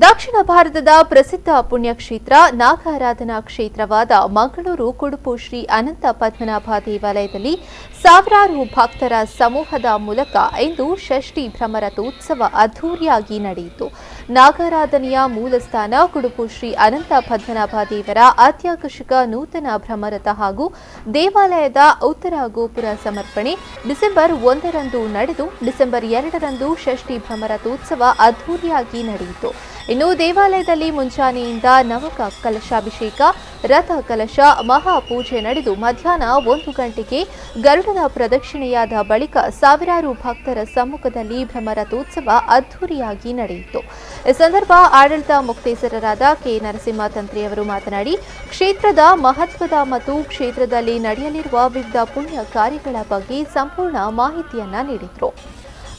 ದಕ್ಷಿಣ ಭಾರತದ ಪ್ರಸಿದ್ಧ ಪುಣ್ಯಕ್ಷೇತ್ರ ನಾಗಾರಾಧನಾ ಕ್ಷೇತ್ರವಾದ ಮಂಗಳೂರು ಕುಡುಪು ಶ್ರೀ ಅನಂತ ಪದ್ಮನಾಭ ದೇವಾಲಯದಲ್ಲಿ ಸಾವಿರಾರು ಭಕ್ತರ ಸಮೂಹದ ಮೂಲಕ ಇಂದು ಷಷ್ಠಿ ಭ್ರಮರಥೋತ್ಸವ ಅದ್ದೂರಿಯಾಗಿ ನಡೆಯಿತು. ನಾಗಾರಾಧನೆಯ ಮೂಲಸ್ಥಾನ ಕುಡುಪು ಶ್ರೀ ಅನಂತ ಪದ್ಮನಾಭ ದೇವರ ಅತ್ಯಾಕರ್ಷಕ ನೂತನ ಭ್ರಮರಥ ಹಾಗೂ ದೇವಾಲಯದ ಉತ್ತರ ಗೋಪುರ ಸಮರ್ಪಣೆ ಡಿಸೆಂಬರ್ 1ರಂದು ನಡೆದು ಡಿಸೆಂಬರ್ 2ರಂದು ಷಷ್ಠಿ ಭ್ರಮರಥೋತ್ಸವ ಅದ್ದೂರಿಯಾಗಿ ನಡೆಯಿತು. ಇನ್ನು ದೇವಾಲಯದಲ್ಲಿ ಮುಂಜಾನೆಯಿಂದ ನವಕ ಕಲಶಾಭಿಷೇಕ, ರಥ ಕಲಶ, ಮಹಾಪೂಜೆ ನಡೆದು ಮಧ್ಯಾಹ್ನ 1 ಗಂಟೆಗೆ ಗರುಡನ ಪ್ರದಕ್ಷಿಣೆಯಾದ ಬಳಿಕ ಸಾವಿರಾರು ಭಕ್ತರ ಸಮ್ಮುಖದಲ್ಲಿ ಭ್ರಮರಥೋತ್ಸವ ಅದ್ದೂರಿಯಾಗಿ ನಡೆಯಿತು. ಈ ಸಂದರ್ಭ ಆಡಳಿತ ಮುಕ್ತೇಸರರಾದ ಕೆ. ನರಸಿಂಹ ತಂತ್ರಿಯವರು ಮಾತನಾಡಿ, ಕ್ಷೇತ್ರದ ಮಹತ್ವದ ಮತ್ತು ಕ್ಷೇತ್ರದಲ್ಲಿ ನಡೆಯಲಿರುವ ವಿವಿಧ ಪುಣ್ಯ ಕಾರ್ಯಗಳ ಬಗ್ಗೆ ಸಂಪೂರ್ಣ ಮಾಹಿತಿಯನ್ನ ನೀಡಿದರು.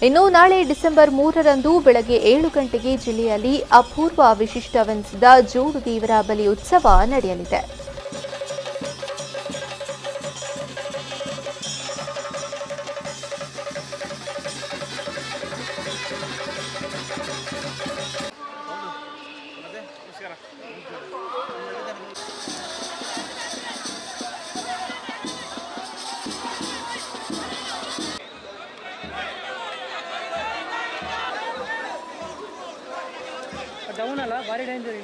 ಇನ್ನು ನಾಳೆ ಡಿಸೆಂಬರ್ 3ರಂದು ಬೆಳಗ್ಗೆ 7 ಗಂಟೆಗೆ ಜಿಲ್ಲೆಯಲ್ಲಿ ಅಪೂರ್ವ ವಿಶಿಷ್ಟವೆನಿಸಿದ ಜೋಡು ದೇವರ ಬಲಿ ಉತ್ಸವ ನಡೆಯಲಿದೆ. ಡೌನ್ ಅಲ್ಲ ಭಾರಿ ಡೇಂಜರ್